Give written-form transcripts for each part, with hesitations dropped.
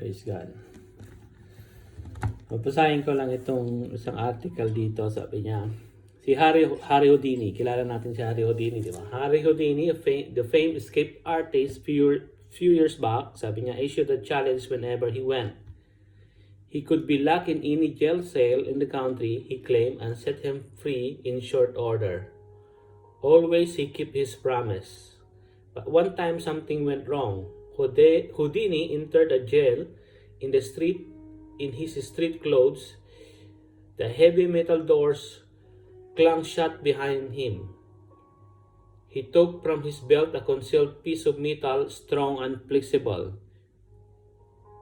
Praise God. Mapasahin ko lang itong isang article dito. Sabi niya, si Harry Houdini, kilala natin si Harry Houdini, di ba? Harry Houdini, the famed escape artist few years back, sabi niya, issued a challenge whenever he went. He could be locked in any jail cell in the country, he claimed, and set him free in short order. Always he kept his promise. But one time something went wrong. Houdini entered a jail in the street in his street clothes. The heavy metal doors clung shut behind him. He took from his belt a concealed piece of metal, strong and flexible.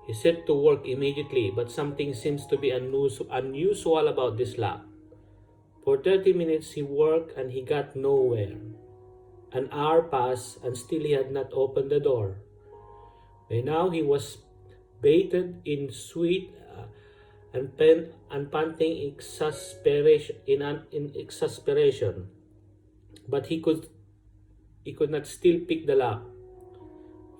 He set to work immediately, but something seems to be unusual about this lock. For 30 minutes he worked and he got nowhere. An hour passed and still he had not opened the door. By now he was bathed in sweat and panting in exasperation. But he could not still pick the lock.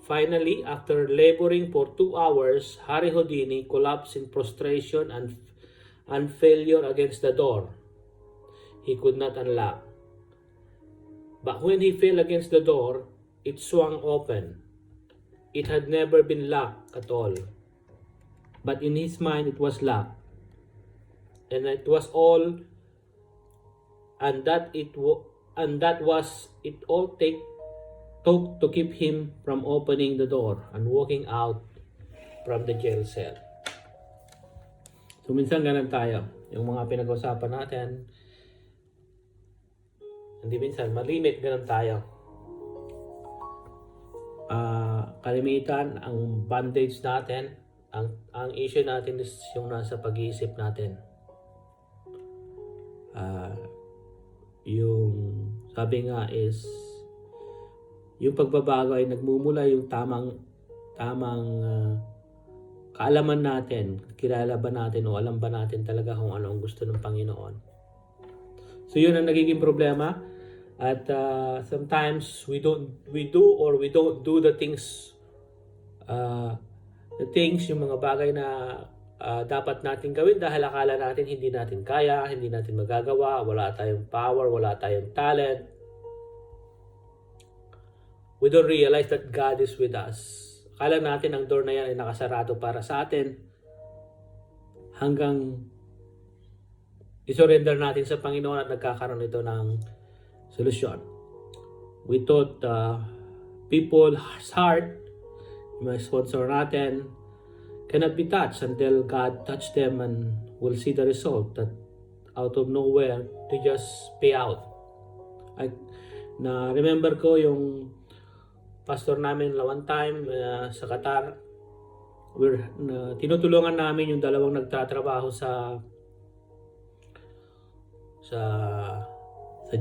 Finally, after laboring for 2 hours, Harry Houdini collapsed in prostration and failure against the door. He could not unlock. But when he fell against the door, it swung open. It had never been locked at all. But in his mind, it was locked. And it was all, and that was it all took to keep him from opening the door and walking out from the jail cell. So minsan ganun tayo. Yung mga pinag-usapan natin, hindi minsan, malimit ganun tayo. Kalimitan, ang bandage natin, ang issue natin is yung nasa pag-iisip natin. Yung sabi nga is yung pagbabago ay nagmumula yung tamang kaalaman natin, kilala ba natin o alam ba natin talaga kung ano ang gusto ng Panginoon. So yun ang nagiging problema. At sometimes we don't do the things yung mga bagay na dapat natin gawin dahil akala natin hindi natin kaya, hindi natin magagawa, wala tayong power, wala tayong talent. We don't realize that God is with us. Akala natin ang door na yan ay nakasarado para sa atin hanggang isurrender natin sa Panginoon at nagkakaroon ito ng solusyon. We thought people's heart, may sponsor natin, cannot be touched until God touch them and we'll see the result that out of nowhere they just pay out. Remember ko yung pastor namin one time sa Qatar, tinutulungan namin yung dalawang nagtatrabaho sa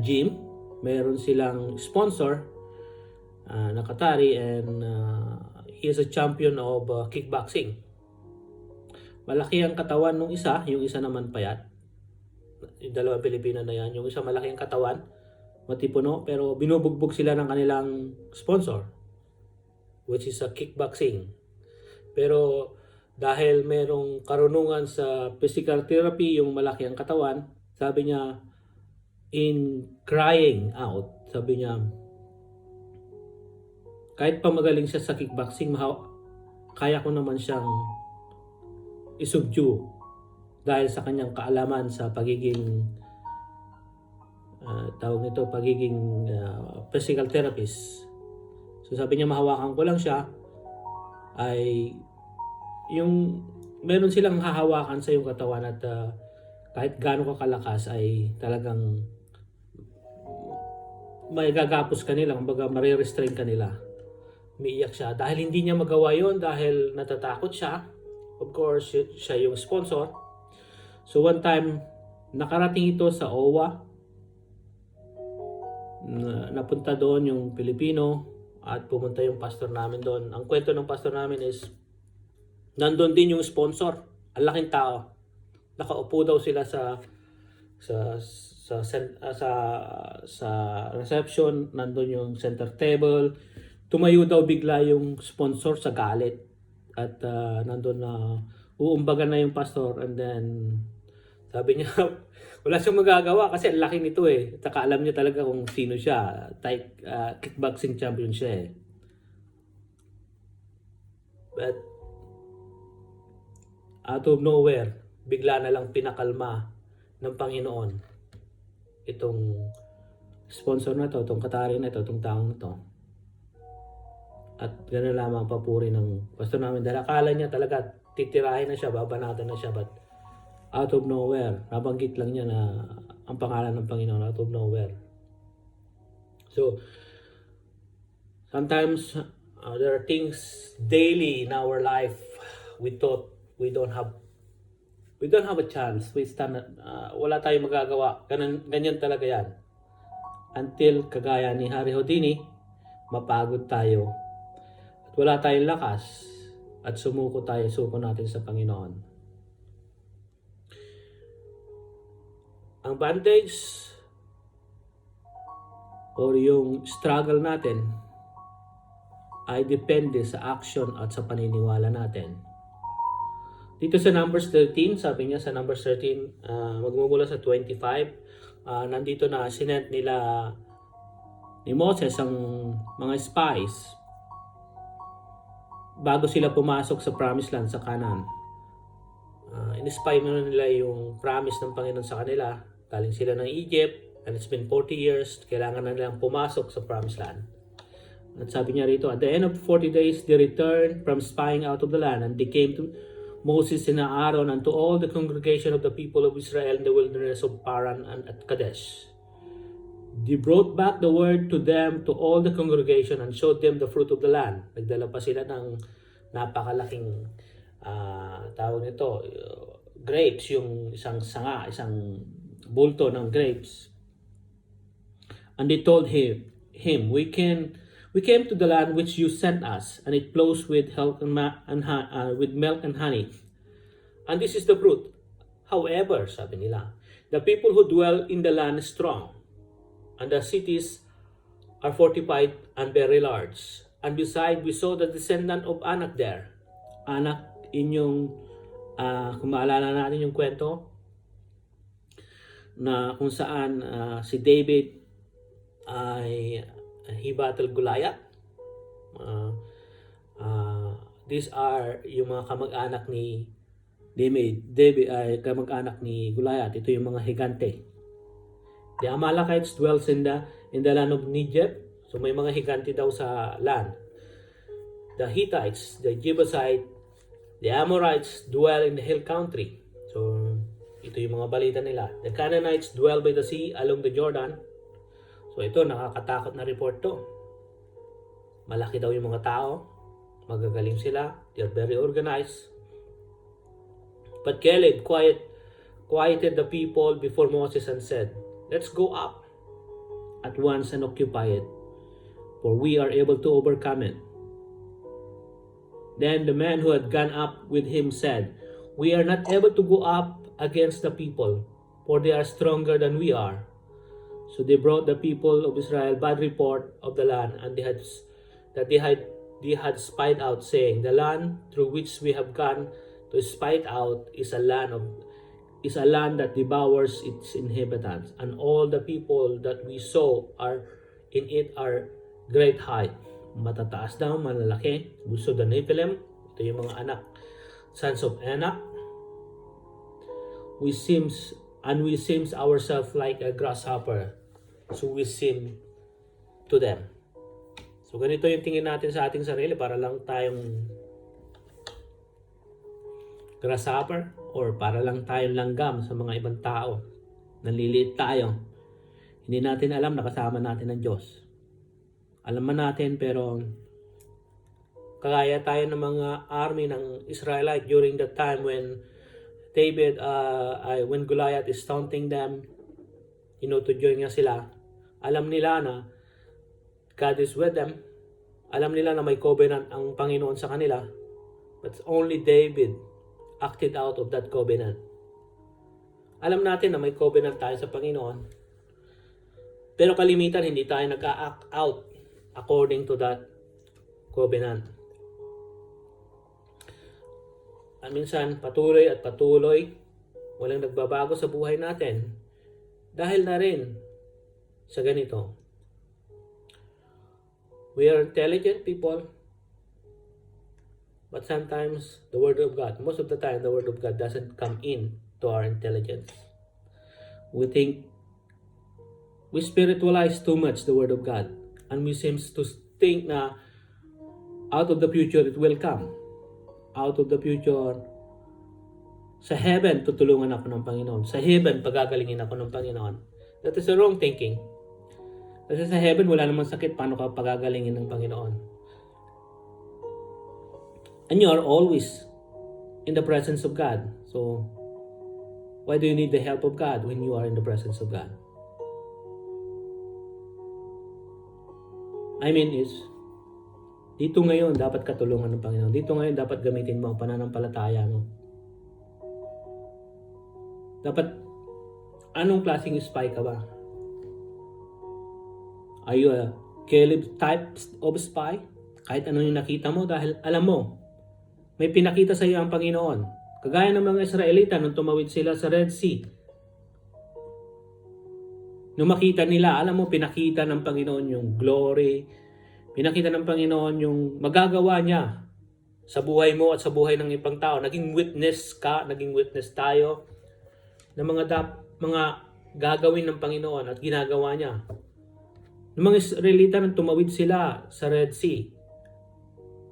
gym. Meron silang sponsor na Qatari and he is a champion of kickboxing. Malaki ang katawan nung isa, yung isa naman payat. Yung dalawang Pilipino na yan, yung isa malaki ang katawan, matipuno, pero binubugbog sila ng kanilang sponsor, which is a kickboxing. Pero dahil merong karunungan sa physical therapy, yung malaki ang katawan, sabi niya, in crying out, sabi niya, kahit pa magaling siya sa kickboxing, kaya ko naman siyang isubdue dahil sa kanyang kaalaman sa pagiging pagiging physical therapist. So sabi niya, mahawakan ko lang siya, ay yung meron silang hahawakan sa yung katawan at kahit gaano ka kalakas ay talagang may gagapos kanila, kumbaga marirestrain kanila. Umiiyak siya dahil hindi niya magawa yon dahil natatakot siya. Of course, siya yung sponsor. So one time, nakarating ito sa OWA. Napunta doon yung Pilipino at pumunta yung pastor namin doon. Ang kwento ng pastor namin is nandun din yung sponsor. Ang laking tao. Nakaupo daw sila sa reception, nandun yung center table. Tumayo daw bigla yung sponsor sa galit. at nandun na uumbagan na yung pastor, and then sabi niya wala siyang magagawa kasi ang laki nito eh. At saka alam niya talaga kung sino siya. Kickboxing champion siya eh. But out of nowhere, bigla na lang pinakalma ng Panginoon itong sponsor na to, itong Qatari na to, itong taong na to. At gano'n lamang papuri ng pastor namin. Dahil akala niya talaga titirahin na siya, babanatan na siya. But out of nowhere, nabanggit lang niya na ang pangalan ng Panginoon, out of nowhere. So, sometimes there are things daily in our life we thought we don't have a chance. Wala tayong magagawa. Ganyan talaga yan. Until kagaya ni Harry Houdini, mapagod tayo. At wala tayong lakas. At suko natin sa Panginoon. Ang bandage or yung struggle natin ay depende sa action at sa paniniwala natin. Dito sa Numbers 13, sabi niya sa Numbers 13, magmumula sa 25, nandito na sinent nila ni Moses ang mga spies bago sila pumasok sa Promised Land sa Canaan. In-spy muna nila yung promise ng Panginoon sa kanila. Galing sila ng Egypt, and it's been 40 years, kailangan na nilang pumasok sa Promised Land. At sabi niya rito, at the end of 40 days, they returned from spying out of the land, and they came to Moses and Aaron and to all the congregation of the people of Israel in the wilderness of Paran and at Kadesh. They brought back the word to them, to all the congregation, and showed them the fruit of the land. Nagdala pa sila ng napakalaking tawag nito, grapes, yung isang sanga, isang bulto ng grapes. And they told him, we came to the land which you sent us, and it flows with with milk and honey. And this is the fruit. However, sabi nila, the people who dwell in the land is strong, and the cities are fortified and very large. And beside, we saw the descendant of Anak there. Anak, inyong, kung maalala natin yung kwento, na kung saan si David ay he battled Goliath. These are yung mga kamag-anak ni David ay kamag-anak ni Goliath. Ito yung mga higante. The Amalekites dwells in the land of Egypt. So may mga higante daw sa land. The Hittites, the Jebusites, the Amorites dwell in the hill country. So ito yung mga balita nila. The Canaanites dwell by the sea along the Jordan. So ito, nakakatakot na report to. Malaki daw yung mga tao. Magagaling sila. They're very organized. But Caleb quieted the people before Moses and said, let's go up at once and occupy it, for we are able to overcome it. Then the man who had gone up with him said, we are not able to go up against the people, for they are stronger than we are. So they brought the people of Israel bad report of the land, and they had spied out, saying, the land through which we have gone to spy out is a land that devours its inhabitants, and all the people that we saw are in it are great height. Matataas daw, malalaki. Gusto the Nephilim. Ito yung mga anak, sons of Anak. We seems ourselves like a grasshopper, so we seem to them. So ganito yung tingin natin sa ating sarili, para lang tayong grasshopper, or para lang tayong langgam sa mga ibang tao. Naliliit tayo. Hindi natin alam na kasama natin ang Diyos. Alam man natin, pero kagaya tayo ng mga army ng Israelite during the time when when Goliath is taunting them, to join nga sila. Alam nila na God is with them. Alam nila na may covenant ang Panginoon sa kanila. But only David acted out of that covenant. Alam natin na may covenant tayo sa Panginoon. Pero kalimitan, hindi tayo nag-act out according to that covenant. At minsan patuloy at patuloy, walang nagbabago sa buhay natin dahil na rin sa ganito. We are intelligent people, but sometimes the Word of God, most of the time the Word of God doesn't come in to our intelligence. We spiritualize too much the Word of God, and we seem to think na out of the future it will come. Out of the future, sa heaven, tutulungan ako ng Panginoon. Sa heaven, pagagalingin ako ng Panginoon. That is the wrong thinking. Kasi sa heaven, wala namang sakit. Paano ka pagagalingin ng Panginoon? And you are always in the presence of God. So, why do you need the help of God when you are in the presence of God? I mean is, dito ngayon dapat katulungan ng Panginoon. Dito ngayon dapat gamitin mo ang pananampalataya mo. Dapat, anong klaseng spy ka ba? Are you a Caleb type of spy? Kahit ano yung nakita mo dahil alam mo, may pinakita sa iyo ang Panginoon. Kagaya ng mga Israelita nung tumawid sila sa Red Sea. Nung makita nila, alam mo, pinakita ng Panginoon yung glory, pinakita ng Panginoon yung magagawa niya sa buhay mo at sa buhay ng ibang tao. Naging witness ka, naging witness tayo ng mga gagawin ng Panginoon at ginagawa niya. Ng mga Israelita nang tumawid sila sa Red Sea.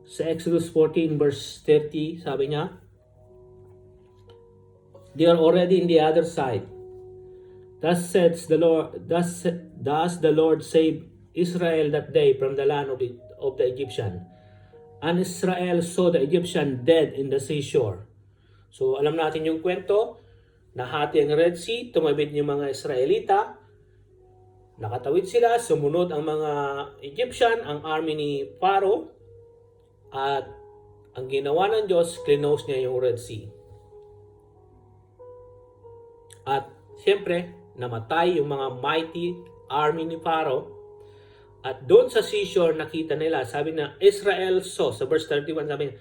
Sa Exodus 14 verse 30, sabi niya, they are already in the other side. Thus the Lord saved Israel that day from the land of the Egyptian. And Israel saw the Egyptian dead in the seashore. So alam natin yung kwento, nahati ang Red Sea, tumawid yung mga Israelita, nakatawid sila, sumunod ang mga Egyptian, ang army ni Pharaoh, at ang ginawa ng Diyos, clinose niya yung Red Sea. At siyempre, namatay yung mga mighty army ni Pharaoh. At doon sa seashore, nakita nila, sabi na, Israel saw, sa verse 31, sabi niya,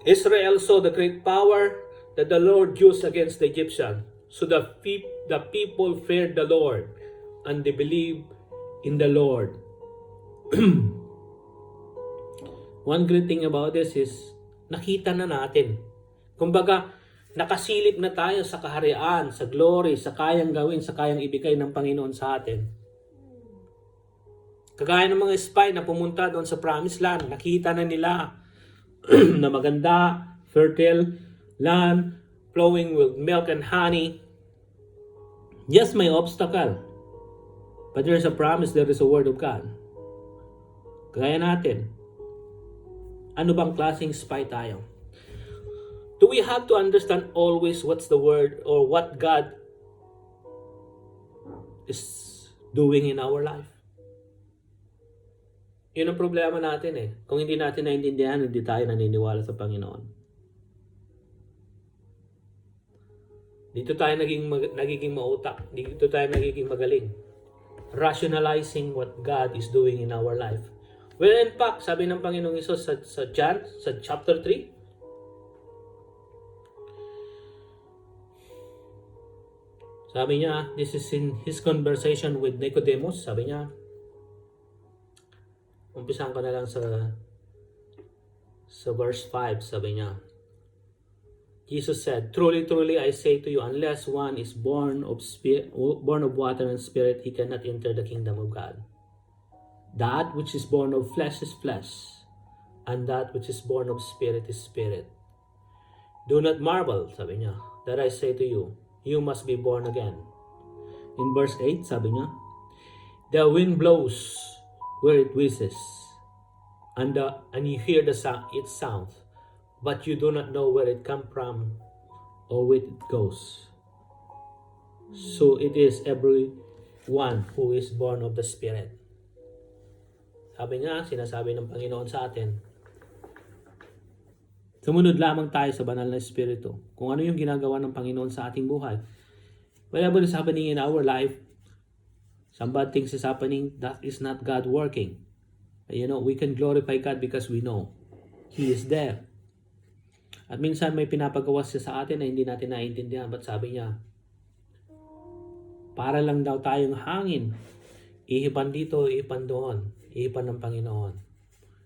Israel saw the great power that the Lord used against the Egyptian. So the people feared the Lord, and they believed in the Lord. One great thing about this is, nakita na natin. Kumbaga, nakasilip na tayo sa kaharian, sa glory, sa kayang gawin, sa kayang ibigay ng Panginoon sa atin. Kagaya ng mga spy na pumunta doon sa Promised Land, nakita na nila na maganda, fertile land, flowing with milk and honey. Yes, may obstacle. But there is a promise, there is a word of God. Kagaya natin, ano bang klaseng spy tayo? Do we have to understand always what's the word or what God is doing in our life? Yun ang problema natin eh. Kung hindi natin naintindihan, hindi tayo naniniwala sa Panginoon. Dito tayo nagiging mautak. Dito tayo nagiging magaling. Rationalizing what God is doing in our life. Well, in fact, sabi ng Panginoong Hesus sa John, sa chapter 3, sabi niya, this is in his conversation with Nicodemus, sabi niya, umpisahan ko na lang sa verse 5, sabi niya, Jesus said, truly, truly, I say to you, unless one is born of water and spirit, he cannot enter the kingdom of God. That which is born of flesh is flesh, and that which is born of spirit is spirit. Do not marvel, sabi niya, that I say to you, you must be born again. In verse 8, sabi niya, the wind blows where it wishes, and you hear its sound, but you do not know where it comes from or where it goes. So it is everyone who is born of the Spirit. Sabi nga, sinasabi ng Panginoon sa atin, sumunod lamang tayo sa banal na Espiritu. Kung ano yung ginagawa ng Panginoon sa ating buhay. Whatever is happening in our life, some bad things is happening, that is not God working. We can glorify God because we know He is there. At minsan may pinapagawa siya sa atin na hindi natin naiintindihan. But sabi niya, para lang daw tayong hangin. Ihipan dito, ihipan doon. Ihipan ng Panginoon.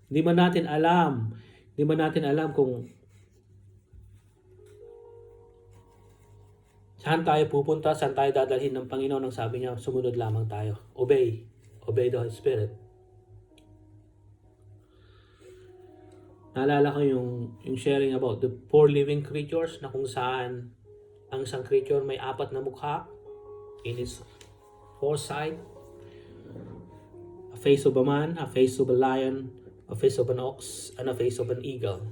Hindi man natin alam kung saan tayo pupunta, saan tayo dadalhin ng Panginoon. Ang sabi niya, sumunod lamang tayo. Obey. Obey the Holy Spirit. Naalala ko yung sharing about the four living creatures na kung saan ang isang creature may 4 na mukha in its foresight. A face of a man, a face of a lion, a face of an ox, and a face of an eagle.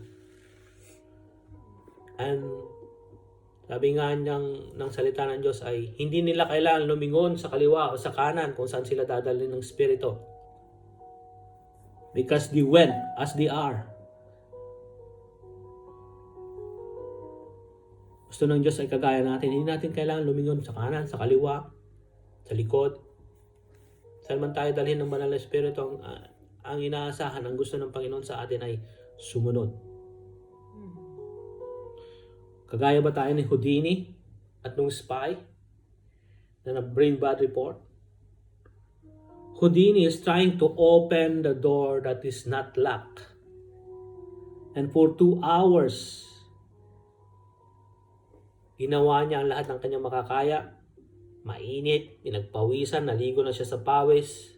And sabi nga ng salita ng Diyos ay hindi nila kailangan lumingon sa kaliwa o sa kanan kung saan sila dadalhin ng Espiritu. Because they went as they are. Gusto ng Diyos ay kagaya natin. Hindi natin kailangan lumingon sa kanan, sa kaliwa, sa likod. Saan man tayo dalhin ng banal na Espiritu, ang inaasahan, ang gusto ng Panginoon sa atin ay sumunod. Kagaya ba tayo ni Houdini at nung spy na nag-bring bad report? Houdini is trying to open the door that is not locked. And for 2 hours, ginawa niya ang lahat ng kanyang makakaya. Mainit, pinagpawisan, naligo na siya sa pawis,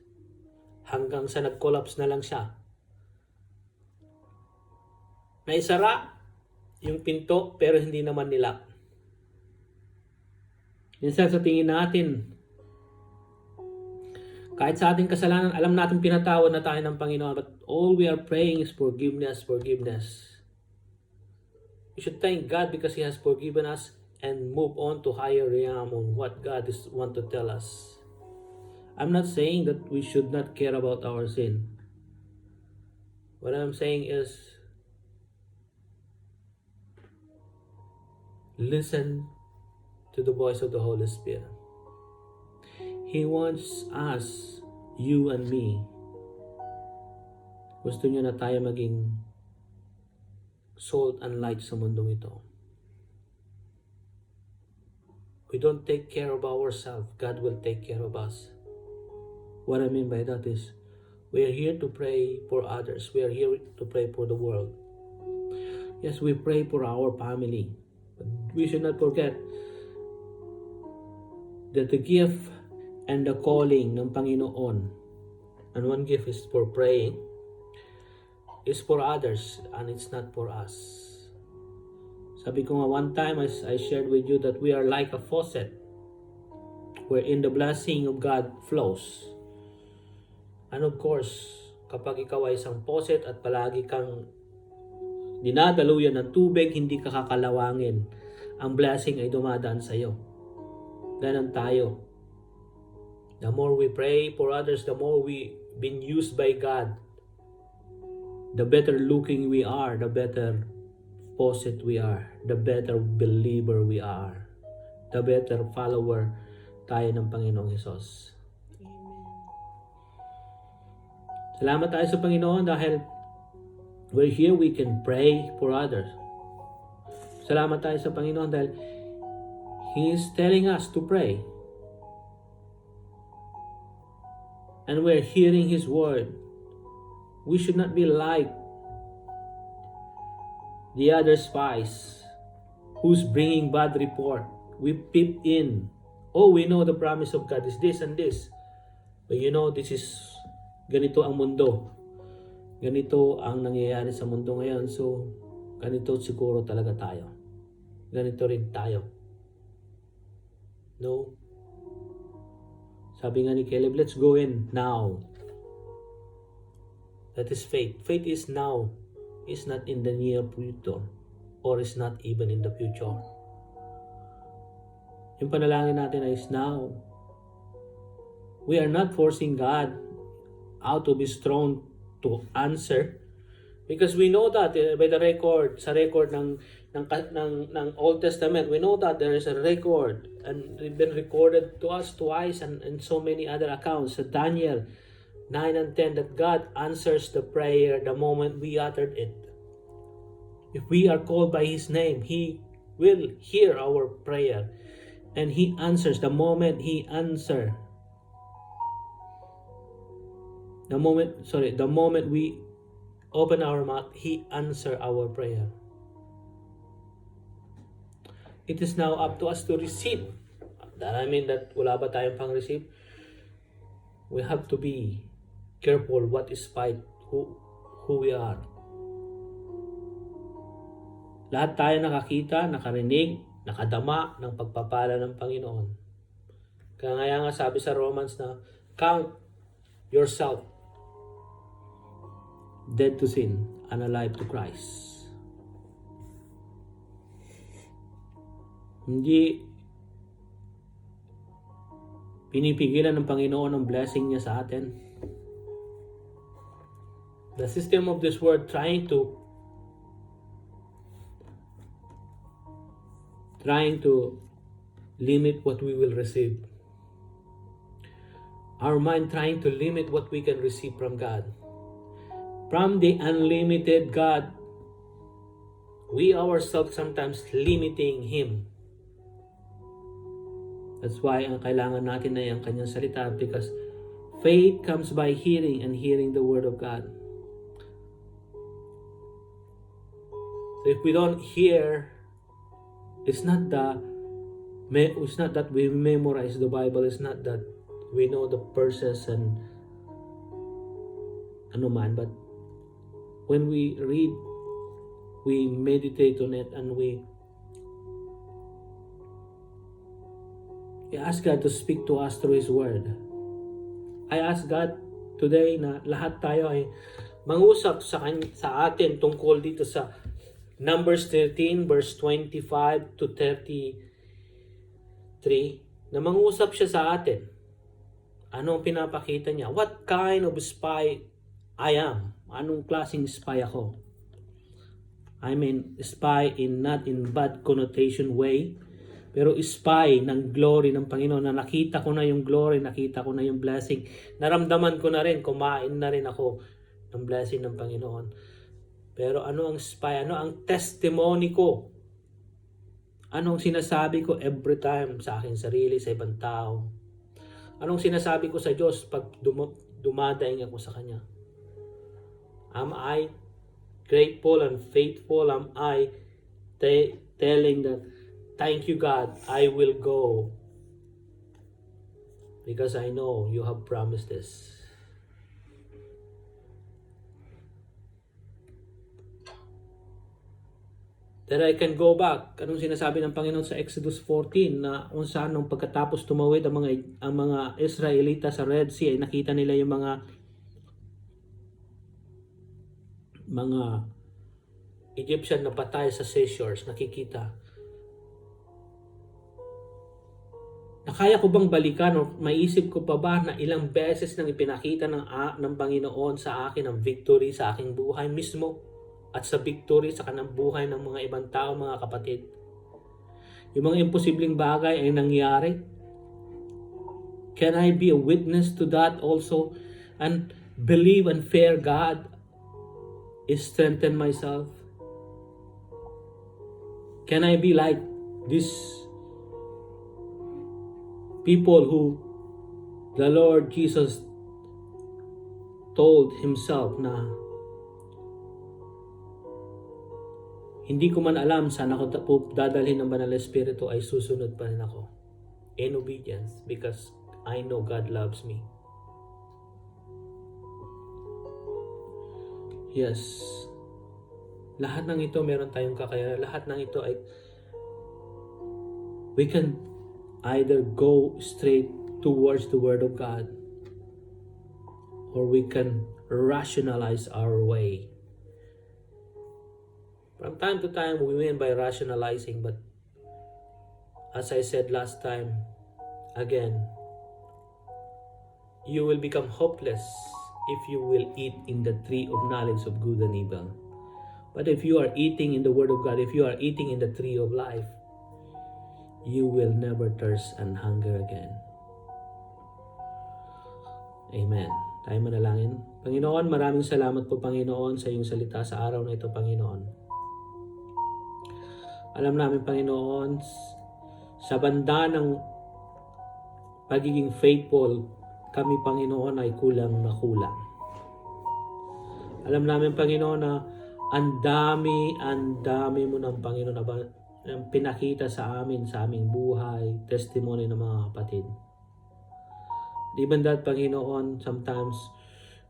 hanggang sa nag-collapse na lang siya. Naisara yung pinto pero hindi naman nila. Minsan sa tingin natin, kahit sa ating kasalanan, alam natin pinatawad na tayo ng Panginoon, but all we are praying is forgiveness, forgiveness. We should thank God because He has forgiven us and move on to higher realm on what God want to tell us. I'm not saying that we should not care about our sin. What I'm saying is, listen to the voice of the Holy Spirit. He wants us, you and me. Gusto niya na tayo maging salt and light sa mundong ito. We don't take care of ourselves, God will take care of us. What I mean by that is, we are here to pray for others. We are here to pray for the world. Yes, we pray for our family. But we should not forget that the gift and the calling ng Panginoon, and one gift is for praying, is for others, and it's not for us. Sabi ko nga one time, I shared with you that we are like a faucet wherein the blessing of God flows. And of course, kapag ikaw ay isang faucet at palagi kang dinadaluyan ng tubig, hindi ka kakalawangin. Ang blessing ay dumadaan sa iyo. Ganon tayo. The more we pray for others, the more we been used by God, the better looking we are, the better faucet we are, the better believer we are, the better follower tayo ng Panginoong Hesus. Salamat tayo sa Panginoon dahil we're here, we can pray for others. Salamat tayo sa Panginoon dahil He is telling us to pray. And we're hearing His word. We should not be like the other spies who's bringing bad report. We peep in. Oh, we know the promise of God is this and this. But you know, this is ganito ang mundo. Ganito ang nangyayari sa mundo ngayon. So, ganito siguro talaga tayo. Ganito rin tayo. No? Sabi nga ni Caleb, let's go in now. That is faith. Faith is now. Is not in the near future or is not even in the future. Yung panalangin natin is now. We are not forcing God out of His throne to answer because we know that by the record, sa record ng Old Testament, we know that there is a record and it's been recorded to us twice and so many other accounts. Sa Daniel 9 and 10 that God answers the prayer the moment we uttered it. If we are called by His name, He will hear our prayer. And He answers the moment He answers. The moment we open our mouth, He answers our prayer. It is now up to us to receive. That I mean that wala ba tayong pang-receive? We have to be careful what is who we are. Lahat tayo nakakita, nakarinig, nakadama ng pagpapala ng Panginoon. Kaya nga sabi sa Romans na, count yourself dead to sin and alive to Christ. Hindi pinipigilan ng Panginoon ang blessing niya sa atin. The system of this world trying to limit what we will receive. Our mind trying to limit what we can receive from God. From the unlimited God, we ourselves sometimes limiting Him. That's why ang kailangan natin ay ang Kanyang salita, because faith comes by hearing and hearing the Word of God. So if we don't hear, it's not that we memorize the Bible. It's not that we know the verses and but when we read, we meditate on it, and we ask God to speak to us through His Word. I ask God today na lahat tayo ay mangusap sa atin tungkol dito sa Numbers 13 verse 25 to 33, na mangusap siya sa atin. Anong pinapakita niya? What kind of spy I am? Anong klaseng spy ako? I mean, spy not in bad connotation way, pero spy ng glory ng Panginoon, na nakita ko na yung glory, nakita ko na yung blessing, naramdaman ko na rin, kumain na rin ako ng blessing ng Panginoon. Pero ano ang spy? Ano ang testimony ko? Anong sinasabi ko every time sa aking sarili, sa ibang tao? Anong sinasabi ko sa Diyos pag dumadaing ako sa Kanya? Am I grateful and faithful? Am I telling that, thank you God, I will go because I know you have promised this. That I can go back. Anong sinasabi ng Panginoon sa Exodus 14 na kung saan nung pagkatapos tumawid ang mga Israelita sa Red Sea ay nakita nila yung mga Egyptian na patay sa seashores, nakikita. Nakaya ko bang balikan o maisip ko pa ba na ilang beses nang ipinakita ng Panginoon sa akin ang victory sa aking buhay mismo? At sa victory sa kanang buhay ng mga ibang tao, mga kapatid. Yung mga imposibleng bagay ay nangyari. Can I be a witness to that also? And believe and fear God is strengthen myself? Can I be like these people who the Lord Jesus told Himself na hindi ko man alam saan ako dadalhin ng Banal na Espiritu, ay susunod pa rin ako in obedience because I know God loves me. Yes. Lahat ng ito meron tayong kakayanan. Lahat ng ito ay we can either go straight towards the Word of God or we can rationalize our way. From time to time, we win by rationalizing, but as I said last time, again, you will become hopeless if you will eat in the tree of knowledge of good and evil. But if you are eating in the Word of God, if you are eating in the tree of life, you will never thirst and hunger again. Amen. Tayo manalangin. Panginoon, maraming salamat po, Panginoon, sa iyong salita sa araw na ito, Panginoon. Alam namin, Panginoon, sa banda ng pagiging faithful, kami, Panginoon, ay kulang na kulang. Alam namin, Panginoon, na ang dami mo ng Panginoon na pinakita sa amin, sa aming buhay, testimony ng mga kapatid. Even that, Panginoon, sometimes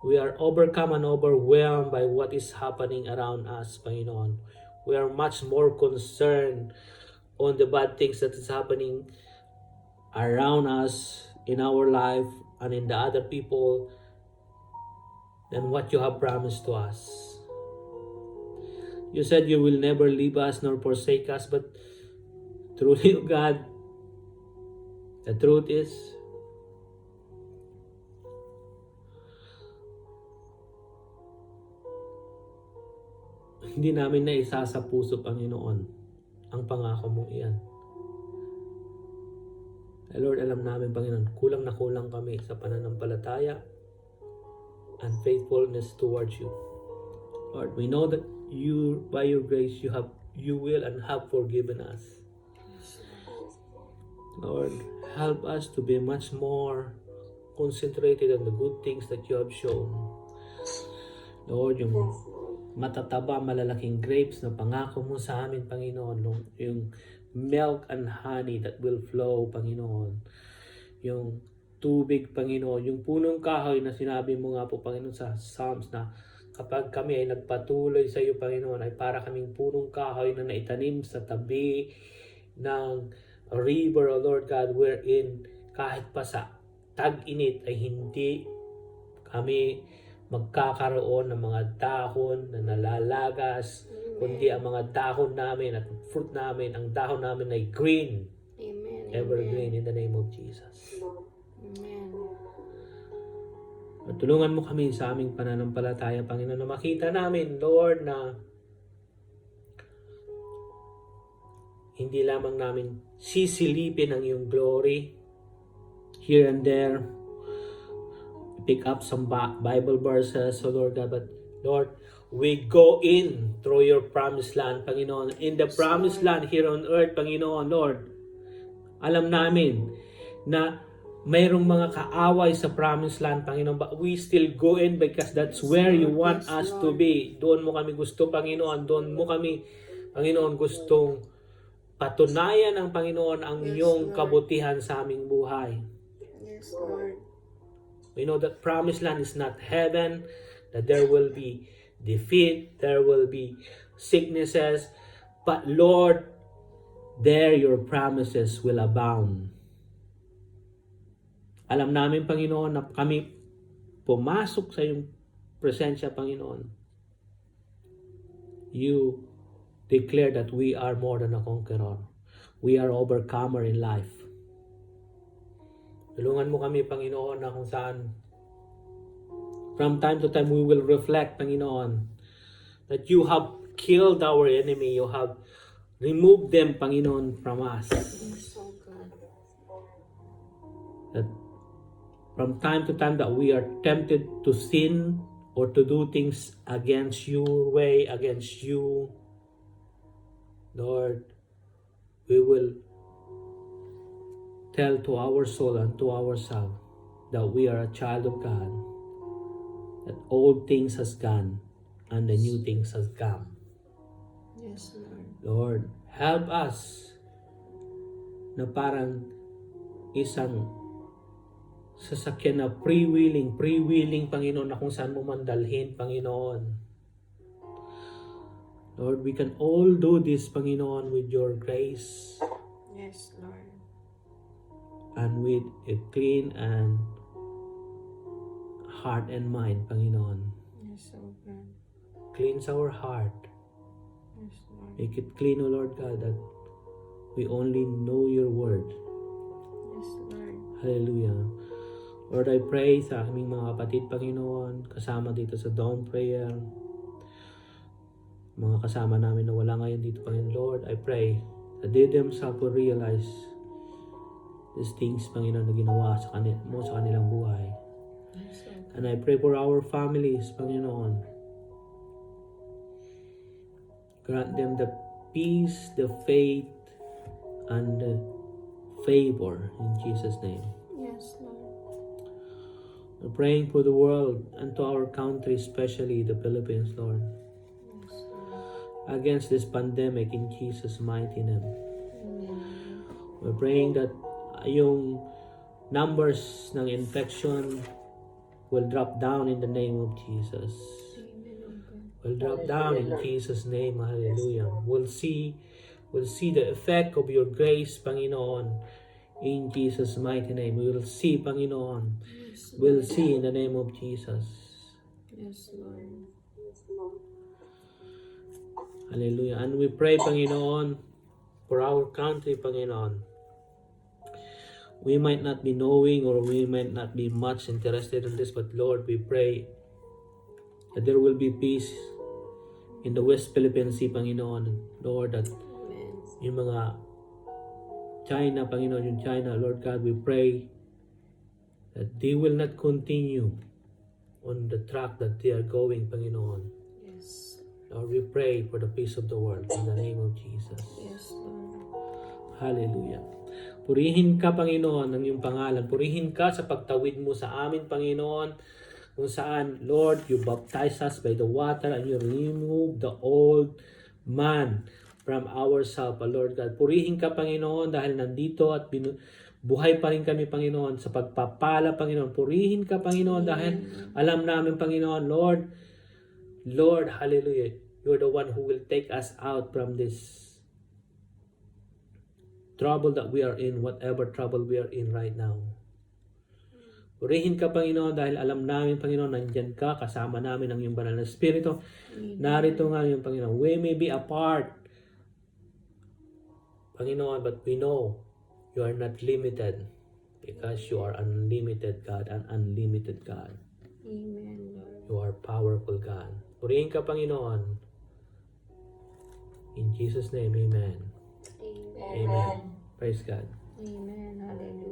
we are overcome and overwhelmed by what is happening around us, Panginoon. We are much more concerned on the bad things that is happening around us, in our life, and in the other people, than what you have promised to us. You said you will never leave us nor forsake us, but truly, God, the truth is, hindi namin naisa sa puso, Panginoon, ang pangako mong iyan. Lord, alam namin, Panginoon, kulang na kulang kami sa pananampalataya and faithfulness towards you. Lord, we know that you, by your grace, you will and have forgiven us. Lord, help us to be much more concentrated on the good things that you have shown. Lord, yung matataba, malalaking grapes na pangako mo sa amin, Panginoon, yung milk and honey that will flow, Panginoon, yung tubig, Panginoon, yung punong kahoy na sinabi mo nga po, Panginoon, sa Psalms, na kapag kami ay nagpatuloy sa iyo, Panginoon, ay para kaming punong kahoy na naitanim sa tabi ng river, O Lord God, wherein kahit pa sa tag-init ay hindi kami magkakaroon ng mga dahon na nalalagas, kundi ang mga dahon namin at fruit namin, ang dahon namin ay green. Amen. Evergreen in the name of Jesus. Amen. At tulungan mo kami sa aming pananampalataya, Panginoon, na makita namin, Lord, na hindi lamang namin sisilipin ang iyong glory here and there, pick up some Bible verses, so Lord God, but Lord, we go in through your promised land, Panginoon. In the promised land here on earth, Panginoon, Lord, alam namin na mayroong mga kaaway sa promised land, Panginoon, but we still go in because that's where you want us to be. Doon mo kami gusto, Panginoon. Doon mo kami, Panginoon, gustong patunayan ng Panginoon ang iyong kabutihan sa aming buhay. Yes, Lord. We know that promised land is not heaven, that there will be defeat, there will be sicknesses, but Lord, there your promises will abound. Alam namin, Panginoon, na kami pumasok sa iyong presensya, Panginoon. You declare that we are more than a conqueror. We are overcomer in life. Tulungan mo kami, Panginoon, na kung saan from time to time we will reflect, Panginoon, that you have killed our enemy. You have removed them, Panginoon, from us. Yes, oh God. That from time to time that we are tempted to sin or to do things against your way, against you, Lord, we will tell to our soul and to ourselves that we are a child of God, that old things has gone and the new things has come. Yes, Lord. Lord, help us na parang isang sasakyan na pre-wheeling, Panginoon, na kung saan mo mandalhin, Panginoon. Lord, we can all do this, Panginoon, with your grace. Yes, Lord. And with a clean and heart and mind, Panginoon. Yes, oh God. Cleanse our heart. Yes, Lord. Make it clean, O Lord God, that we only know your word. Yes, Lord. Hallelujah. Lord, I pray sa aming mga kapatid, Panginoon, kasama dito sa dawn prayer, mga kasama namin na wala ngayon dito, Panginoon. Lord, I pray that they themselves will realize these things, Panginoon, na ginawa mo sa kanilang buhay. Yes, oh God. And I pray for our families, Panginoon. Grant them the peace, the faith, and the favor in Jesus' name. Yes, Lord. We're praying for the world and to our country, especially the Philippines, Lord, Yes, Lord. against this pandemic in Jesus' mighty name. Amen. We're praying that yung numbers ng infection will drop down in the name of Jesus. Amen, O God. Will drop down in Jesus' name. Hallelujah. We'll see the effect of your grace, Panginoon, in Jesus' mighty name. We will see, Panginoon. Yes, Lord. We'll see in the name of Jesus. Yes, Lord. Hallelujah. And we pray, Panginoon, for our country, Panginoon. We might not be knowing or we might not be much interested in this, but Lord, we pray that there will be peace in the West Philippine Sea, Panginoon. Lord, that Amen. yung mga China, Panginoon, yung China, Lord God, we pray that they will not continue on the track that they are going, Panginoon. Yes. Lord, we pray for the peace of the world in the name of Jesus. Yes, Lord. Hallelujah. Purihin ka, Panginoon, ng iyong pangalan. Purihin ka sa pagtawid mo sa amin, Panginoon, kung saan, Lord, you baptize us by the water and you remove the old man from ourselves, Lord God. Purihin ka, Panginoon, dahil nandito at buhay pa rin kami, Panginoon, sa pagpapala, Panginoon. Purihin ka, Panginoon, dahil alam namin, Panginoon, Lord, hallelujah, you're the one who will take us out from this trouble that we are in, whatever trouble we are in right now. Purihin ka, Panginoon, dahil alam namin, Panginoon, nandyan ka, kasama namin ang iyong banal na Espiritu. Narito nga yung Panginoon. We may be apart, Panginoon, but we know you are not limited because you are unlimited God, an unlimited God. Amen, Lord. You are powerful God. Purihin ka, Panginoon. In Jesus' name, amen. Amen. Amen. Praise God. Amen. Hallelujah.